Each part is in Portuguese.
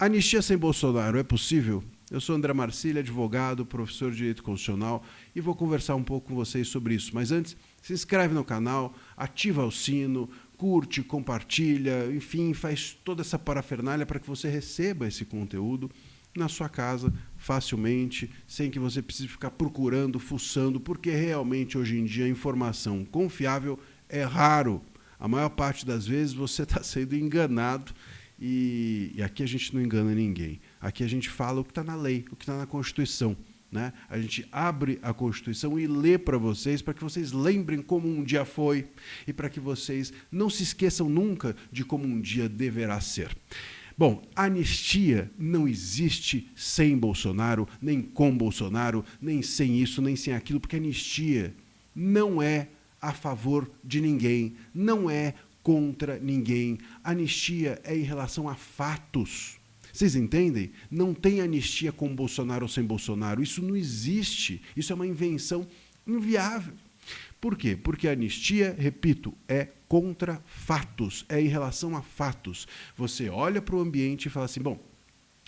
Anistia sem Bolsonaro é possível? Eu sou André Marcílio, advogado, professor de Direito Constitucional, e vou conversar um pouco com vocês sobre isso. Mas antes, se inscreve no canal, ativa o sino, curte, compartilha, enfim, faz toda essa parafernália para que você receba esse conteúdo na sua casa, facilmente, sem que você precise ficar procurando, fuçando, porque realmente hoje em dia a informação confiável é raro. A maior parte das vezes você está sendo enganado e aqui a gente não engana ninguém. Aqui a gente fala o que está na lei, o que está na Constituição, né? A gente abre a Constituição e lê para que vocês lembrem como um dia foi e para que vocês não se esqueçam nunca de como um dia deverá ser. Bom, anistia não existe sem Bolsonaro, nem com Bolsonaro, nem sem isso, nem sem aquilo, porque anistia não é a favor de ninguém, não é contra ninguém. Anistia é em relação a fatos. Vocês entendem? Não tem anistia com Bolsonaro ou sem Bolsonaro. Isso não existe. Isso é uma invenção inviável. Por quê? Porque a anistia, repito, é contra fatos, é em relação a fatos. Você olha para o ambiente e fala assim, bom,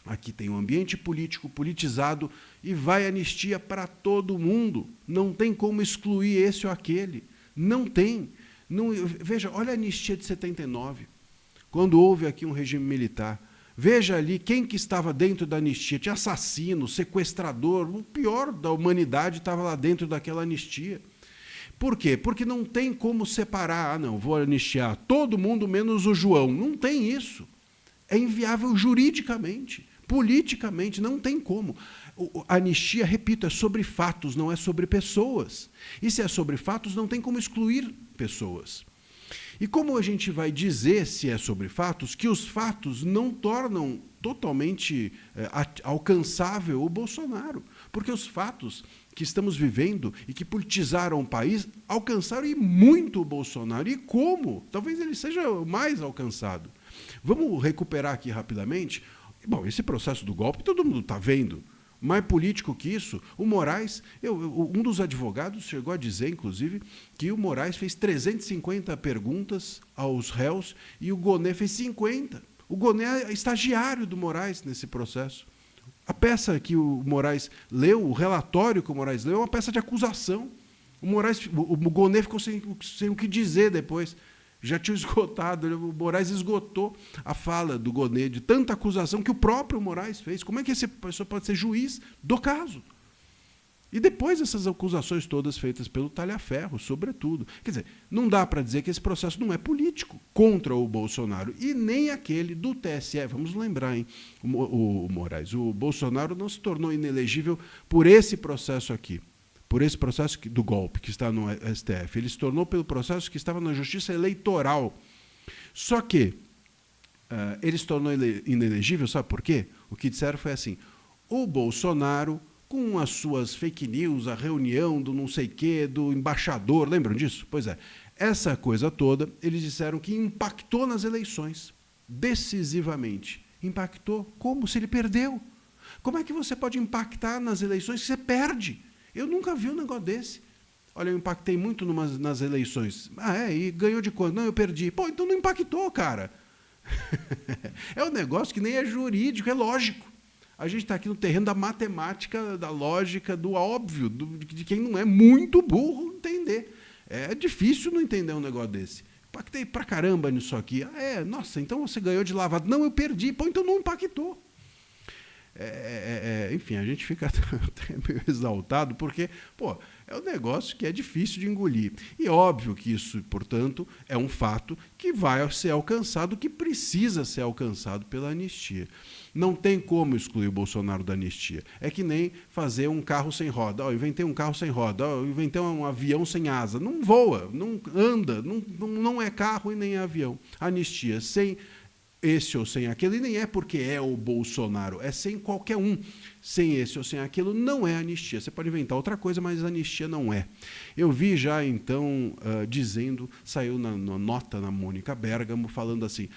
aqui tem um ambiente político, politizado, e vai anistia para todo mundo. Não tem como excluir esse ou aquele. Não tem. Não, veja, olha a anistia de 79, quando houve aqui um regime militar. Veja ali quem que estava dentro da anistia. Tinha assassino, sequestrador, o pior da humanidade estava lá dentro daquela anistia. Por quê? Porque não tem como separar. Ah, não, vou anistiar todo mundo menos o João. Não tem isso. É inviável juridicamente, politicamente, não tem como. A anistia, repito, é sobre fatos, não é sobre pessoas. E se é sobre fatos, não tem como excluir pessoas. E como a gente vai dizer, se é sobre fatos, que os fatos não tornam totalmente alcançável o Bolsonaro? Porque os fatos que estamos vivendo e que politizaram o país alcançaram e muito o Bolsonaro. E como? Talvez ele seja o mais alcançado. Vamos recuperar aqui rapidamente. Bom, esse processo do golpe todo mundo está vendo. Mais político que isso, o Moraes, um dos advogados chegou a dizer, inclusive, que o Moraes fez 350 perguntas aos réus e o Gonê fez 50. O Gonê é estagiário do Moraes nesse processo. A peça que o Moraes leu, o relatório que o Moraes leu, é uma peça de acusação. O Gonê ficou sem o que dizer depois. Já tinha esgotado, o Moraes esgotou a fala do Gonê de tanta acusação que o próprio Moraes fez. Como é que essa pessoa pode ser juiz do caso? E depois dessas acusações todas feitas pelo Talhaferro, sobretudo. Quer dizer, não dá para dizer que esse processo não é político contra o Bolsonaro e nem aquele do TSE. Vamos lembrar, hein? O Moraes, o Bolsonaro não se tornou inelegível por esse processo aqui. Por esse processo do golpe que está no STF. Ele se tornou pelo processo que estava na Justiça Eleitoral. Só que ele se tornou inelegível, sabe por quê? O que disseram foi assim, o Bolsonaro, com as suas fake news, a reunião do não sei quê, do embaixador, lembram disso? Pois é, essa coisa toda, eles disseram que impactou nas eleições, decisivamente. Impactou como? Se ele perdeu. Como é que você pode impactar nas eleições se você perde? Eu nunca vi um negócio desse. Olha, eu impactei muito nas eleições. Ah, e ganhou de quanto? Não, eu perdi. Pô, então não impactou, cara. É um negócio que nem é jurídico, é lógico. A gente está aqui no terreno da matemática, da lógica, do óbvio, de quem não é muito burro entender. É difícil não entender um negócio desse. Impactei pra caramba nisso aqui. Ah, nossa, então você ganhou de lavado. Não, eu perdi. Pô, então não impactou. Enfim, a gente fica até meio exaltado, porque, pô, é um negócio que é difícil de engolir. E óbvio que isso, portanto, é um fato que vai ser alcançado, que precisa ser alcançado pela anistia. Não tem como excluir o Bolsonaro da anistia. É que nem fazer um carro sem roda. Eu inventei um carro sem roda, eu inventei um avião sem asa. Não voa, não anda, não é carro e nem é avião. Anistia sem esse ou sem aquele, nem é porque é o Bolsonaro, é sem qualquer um. Sem esse ou sem aquilo, não é anistia. Você pode inventar outra coisa, mas anistia não é. Eu vi já, então, saiu na nota na Mônica Bergamo, falando assim,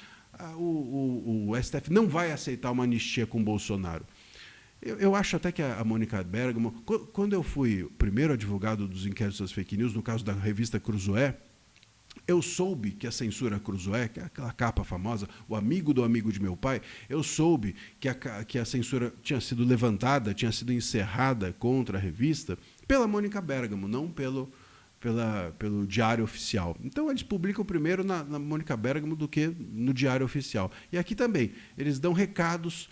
o STF não vai aceitar uma anistia com Bolsonaro. Eu acho até que a Mônica Bergamo, quando eu fui o primeiro advogado dos inquéritos das fake news, no caso da revista Cruzoé, Eu soube que a censura Cruzoé, que é aquela capa famosa, o amigo do amigo de meu pai, eu soube que a censura tinha sido levantada, tinha sido encerrada contra a revista pela Mônica Bergamo, não pelo Diário Oficial. Então, eles publicam primeiro na Mônica Bergamo do que no Diário Oficial. E aqui também, eles dão recados,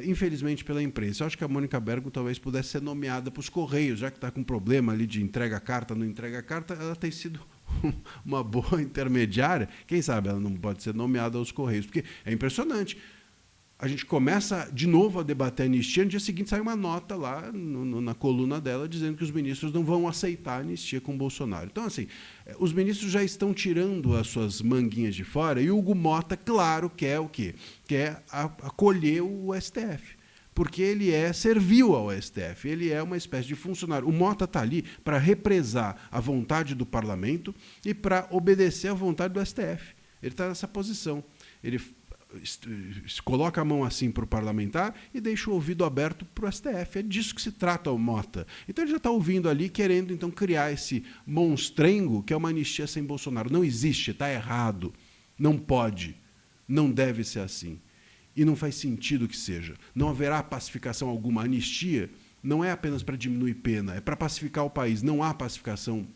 infelizmente, pela imprensa. Eu acho que a Mônica Bergamo talvez pudesse ser nomeada para os Correios, já que está com problema ali de entrega-carta, não entrega-carta, ela tem sido uma boa intermediária. Quem sabe ela não pode ser nomeada aos Correios, porque é impressionante. A gente começa de novo a debater a anistia, no dia seguinte sai uma nota lá na coluna dela dizendo que os ministros não vão aceitar a anistia com o Bolsonaro. Então, assim, os ministros já estão tirando as suas manguinhas de fora e o Hugo Mota, claro, quer o quê? Quer acolher o STF, porque ele é servil ao STF, ele é uma espécie de funcionário. O Mota está ali para represar a vontade do parlamento e para obedecer à vontade do STF. Ele está nessa posição. Ele coloca a mão assim para o parlamentar e deixa o ouvido aberto para o STF. É disso que se trata o Mota. Então ele já está ouvindo ali, querendo então criar esse monstrengo que é uma anistia sem Bolsonaro. Não existe, está errado, não pode, não deve ser assim. E não faz sentido que seja. Não haverá pacificação alguma. A anistia não é apenas para diminuir pena, é para pacificar o país. Não há pacificação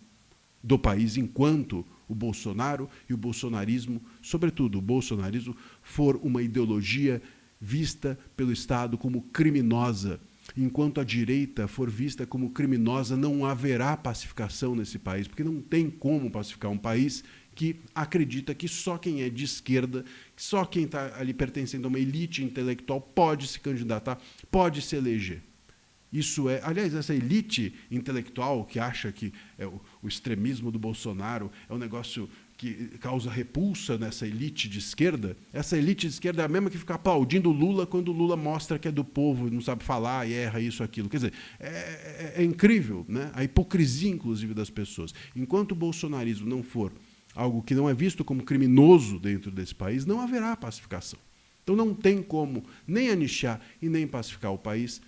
do país enquanto o Bolsonaro e o bolsonarismo, sobretudo o bolsonarismo, for uma ideologia vista pelo Estado como criminosa. Enquanto a direita for vista como criminosa, não haverá pacificação nesse país, porque não tem como pacificar um país que acredita que só quem é de esquerda, que só quem está ali pertencendo a uma elite intelectual pode se candidatar, pode se eleger. Isso é, aliás, essa elite intelectual que acha que o extremismo do Bolsonaro é um negócio que causa repulsa nessa elite de esquerda, essa elite de esquerda é a mesma que fica aplaudindo o Lula quando o Lula mostra que é do povo, não sabe falar e erra isso, aquilo. Quer dizer, é incrível, né? A hipocrisia, inclusive, das pessoas. Enquanto o bolsonarismo não for algo que não é visto como criminoso dentro desse país, não haverá pacificação. Então não tem como nem anistiar e nem pacificar o país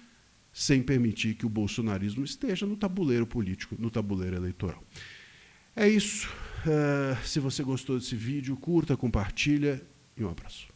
sem permitir que o bolsonarismo esteja no tabuleiro político, no tabuleiro eleitoral. É isso. Se você gostou desse vídeo, curta, compartilha e um abraço.